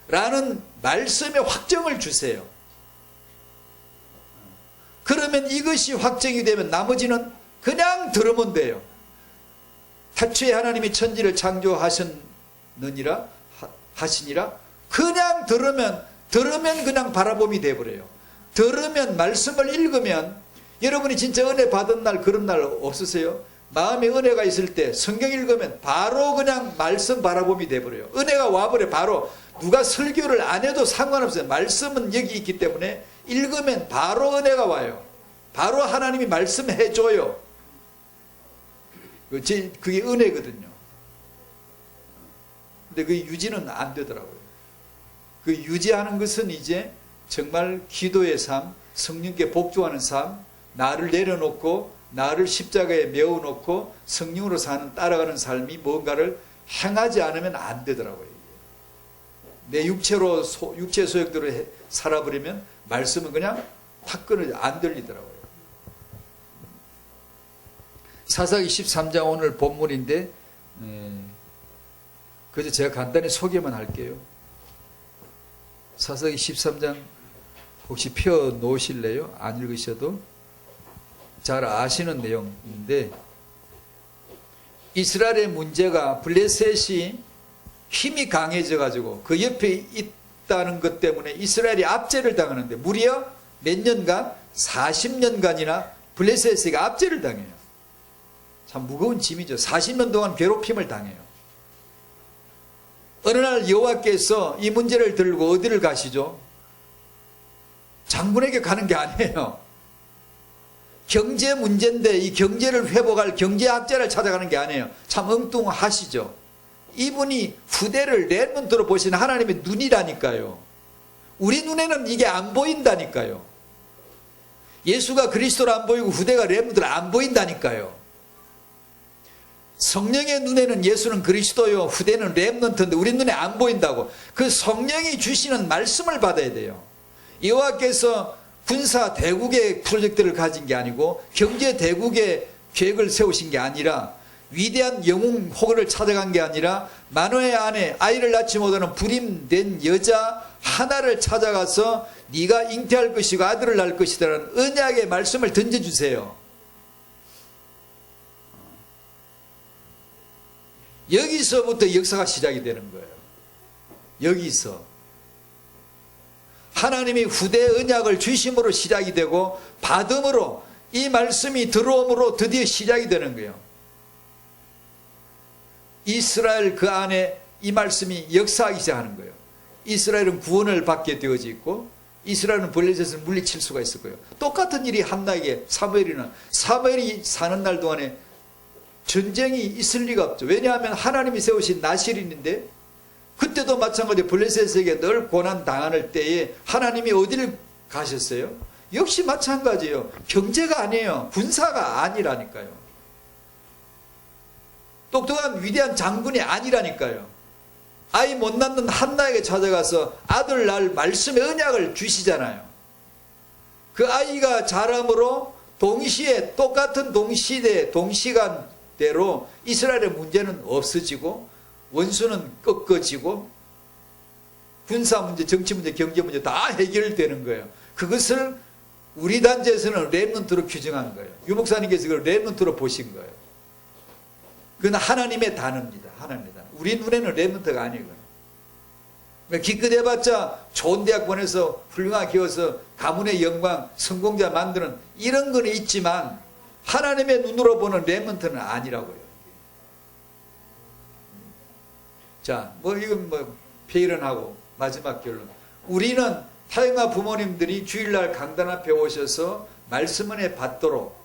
라는 말씀의 확정을 주세요. 그러면 이것이 확정이 되면 나머지는 그냥 들으면 돼요. 태초에 하나님이 천지를 창조하셨느니라 하시니라. 그냥 들으면 그냥 바라봄이 돼버려요. 들으면, 말씀을 읽으면, 여러분이 진짜 은혜 받은 날 그런 날 없으세요? 마음에 은혜가 있을 때 성경 읽으면 바로 그냥 말씀 바라봄이 돼버려요. 은혜가 와버려. 바로 누가 설교를 안 해도 상관없어요. 말씀은 여기 있기 때문에 읽으면 바로 은혜가 와요. 바로 하나님이 말씀해줘요. 그게 은혜거든요. 근데 그 유지는 안 되더라고요. 그 유지하는 것은 이제 정말 기도의 삶, 성령께 복종하는 삶, 나를 내려놓고 나를 십자가에 메워놓고 성령으로 사는, 따라가는 삶이 뭔가를 행하지 않으면 안 되더라고요. 내 육체로 육체 소욕대로 살아버리면 말씀은 그냥 확 끊어져 안 들리더라고요. 사사기 13장 오늘 본문인데 그래서 제가 간단히 소개만 할게요. 사사기 13장 혹시 펴 놓으실래요? 안 읽으셔도 잘 아시는 내용인데, 이스라엘의 문제가 블레셋이 힘이 강해져 가지고 그 옆에 있다는 것 때문에 이스라엘이 압제를 당하는데, 무려 몇 년간? 40년간이나 블레셋에게 압제를 당해요. 참 무거운 짐이죠. 40년 동안 괴롭힘을 당해요. 어느 날 여호와께서 이 문제를 들고 어디를 가시죠? 장군에게 가는 게 아니에요. 경제 문제인데 이 경제를 회복할 경제학자를 찾아가는 게 아니에요. 참 엉뚱하시죠. 이분이 후대를 렘넌트로 보시는 하나님의 눈이라니까요. 우리 눈에는 이게 안 보인다니까요. 예수가 그리스도로 안 보이고 후대가 렘넌트로 안 보인다니까요. 성령의 눈에는 예수는 그리스도요, 후대는 렘넌트인데 우리 눈에 안 보인다고. 그 성령이 주시는 말씀을 받아야 돼요. 여호와께서 군사 대국의 프로젝트를 가진 게 아니고 경제 대국의 계획을 세우신 게 아니라, 위대한 영웅 호거를 찾아간 게 아니라, 만호의 아내, 아이를 낳지 못하는 불임된 여자 하나를 찾아가서 네가 잉태할 것이고 아들을 낳을 것이다라는 언약의 말씀을 던져주세요. 여기서부터 역사가 시작이 되는 거예요. 여기서 하나님이 후대 언약을 주심으로 시작이 되고, 받음으로 이 말씀이 들어옴으로 드디어 시작이 되는 거예요. 이스라엘 그 안에 이 말씀이 역사하기 시작하는 거예요. 이스라엘은 구원을 받게 되어져 있고, 이스라엘은 블레셋을 물리칠 수가 있을 거예요. 똑같은 일이 한나에게, 사무엘이 사는 날 동안에 전쟁이 있을 리가 없죠. 왜냐하면 하나님이 세우신 나실인인데, 그때도 마찬가지로 블레셋에게 늘 고난 당할 때에 하나님이 어디를 가셨어요? 역시 마찬가지예요. 경제가 아니에요. 군사가 아니라니까요. 똑똑한 위대한 장군이 아니라니까요. 아이 못 낳는 한나에게 찾아가서 아들 낳을 말씀의 언약을 주시잖아요. 그 아이가 자람으로 동시에, 똑같은 동시대 동시간대로 이스라엘의 문제는 없어지고, 원수는 꺾어지고, 군사 문제, 정치 문제, 경제 문제 다 해결되는 거예요. 그것을 우리 단체에서는 렘넌트로 규정한 거예요. 유 목사님께서 그걸 렘넌트로 보신 거예요. 그건 하나님의 단어입니다. 하나님의 단어. 우리 눈에는 렘넌트가 아니거든요. 기껏해봤자 좋은 대학 보내서 훌륭하게 키워서 가문의 영광, 성공자 만드는 이런 건 있지만, 하나님의 눈으로 보는 렘넌트는 아니라고요. 자, 이건 표현하고 마지막 결론. 우리는 타영아 부모님들이 주일날 강단 앞에 오셔서 말씀 은혜 받도록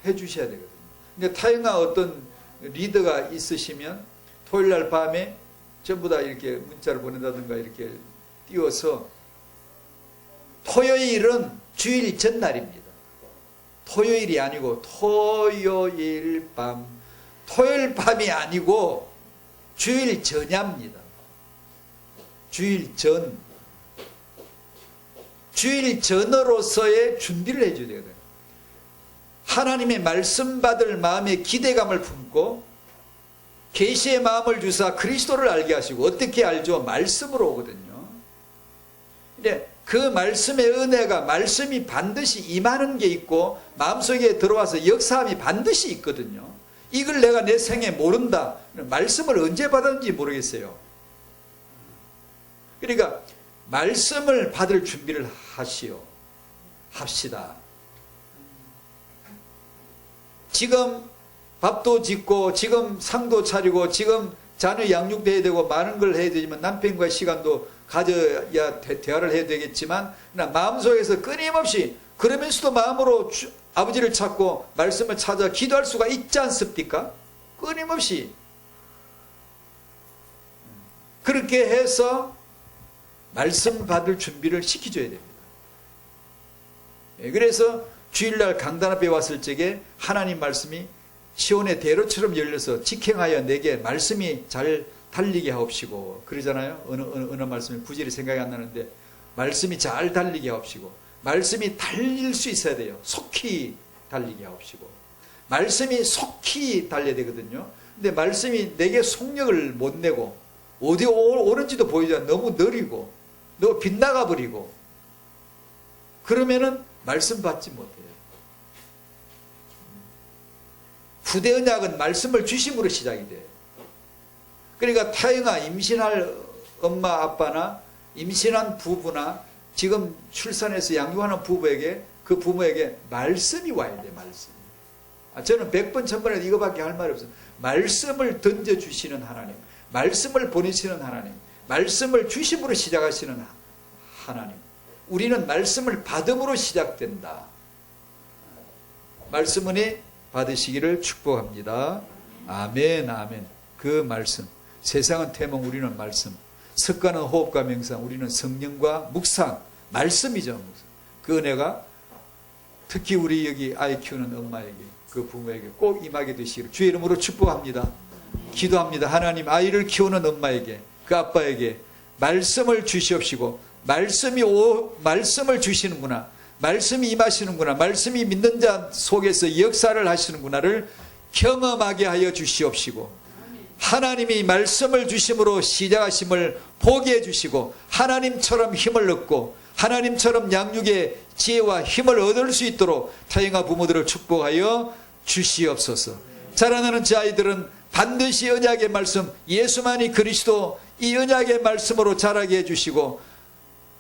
해주셔야 되거든요. 근데 타영아 어떤 리더가 있으시면 토요일날 밤에 전부 다 이렇게 문자를 보낸다든가 이렇게 띄워서 토요일은 주일 전날입니다. 토요일이 아니고 토요일 밤, 토요일 밤이 아니고 주일 전야입니다. 주일 전. 주일 전으로서의 준비를 해줘야 되거든요. 하나님의 말씀 받을 마음에 기대감을 품고 계시의 마음을 주사 그리스도를 알게 하시고, 어떻게 알죠? 말씀으로 오거든요. 근데 그 말씀의 은혜가, 말씀이 반드시 임하는 게 있고 마음속에 들어와서 역사함이 반드시 있거든요. 이걸 내가 내 생에 모른다. 말씀을 언제 받았는지 모르겠어요. 그러니까 말씀을 받을 준비를 합시다. 지금 밥도 짓고 지금 상도 차리고 지금 자녀 양육도 해야 되고 많은 걸 해야 되지만 남편과의 시간도 가져야 대화를 해야 되겠지만, 마음속에서 끊임없이, 그러면서도 마음으로 아버지를 찾고 말씀을 찾아 기도할 수가 있지 않습니까? 끊임없이 그렇게 해서 말씀 받을 준비를 시켜줘야 됩니다. 그래서 주일날 강단 앞에 왔을 적에 하나님 말씀이 시온의 대로처럼 열려서 직행하여 내게 말씀이 잘 달리게 하옵시고, 그러잖아요. 어느 말씀이 구절이 생각이 안 나는데, 말씀이 잘 달리게 하옵시고, 말씀이 달릴 수 있어야 돼요. 속히 달리게 하옵시고. 말씀이 속히 달려야 되거든요. 근데 말씀이 내게 속력을 못 내고 어디 오는지도 보이지 않아, 너무 느리고 너무 빗나가 버리고, 그러면은 말씀 받지 못해요. 후대 언약은 말씀을 주심으로 시작이 돼요. 그러니까 타영아, 임신할 엄마 아빠나 임신한 부부나 지금 출산해서 양육하는 부부에게, 그 부모에게 말씀이 와야 돼요. 말씀이. 저는 100번 1000번에 이거밖에 할 말이 없어요. 말씀을 던져주시는 하나님, 말씀을 보내시는 하나님, 말씀을 주심으로 시작하시는 하나님. 우리는 말씀을 받음으로 시작된다. 말씀 은혜 받으시기를 축복합니다. 아멘, 아멘. 그 말씀. 세상은 태몽, 우리는 말씀. 석가는 호흡과 명상, 우리는 성령과 묵상. 말씀이죠. 묵상. 그 은혜가 특히 우리 여기 아이 키우는 엄마에게, 그 부모에게 꼭 임하게 되시기를 주의 이름으로 축복합니다. 기도합니다. 하나님, 아이를 키우는 엄마에게, 그 아빠에게 말씀을 주시옵시고, 말씀을 주시는구나, 말씀이 임하시는구나, 말씀이 믿는 자 속에서 역사를 하시는구나를 경험하게 하여 주시옵시고, 하나님이 말씀을 주심으로 시작하심을 보게 해주시고, 하나님처럼 힘을 얻고 하나님처럼 양육의 지혜와 힘을 얻을 수 있도록 타영아 부모들을 축복하여 주시옵소서. 자라나는 저 아이들은 반드시 언약의 말씀, 예수만이 그리스도, 이 언약의 말씀으로 자라게 해주시고,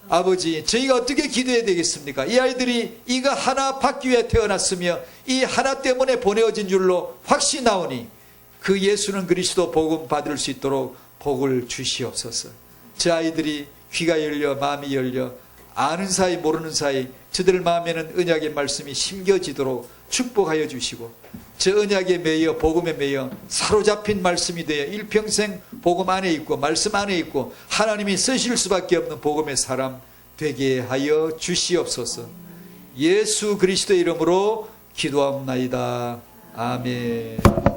아버지, 저희가 어떻게 기도해야 되겠습니까? 이 아이들이 이거 하나 받기 위해 태어났으며 이 하나 때문에 보내어진 줄로 확신하오니 그 예수는 그리스도 복음 받을 수 있도록 복을 주시옵소서. 저 아이들이 귀가 열려 마음이 열려 아는 사이 모르는 사이 저들 마음에는 언약의 말씀이 심겨지도록 축복하여 주시고, 저 언약에 매여 복음에 매여 사로잡힌 말씀이 되어 일평생 복음 안에 있고 말씀 안에 있고 하나님이 쓰실 수밖에 없는 복음의 사람 되게 하여 주시옵소서. 예수 그리스도의 이름으로 기도합나이다. 아멘.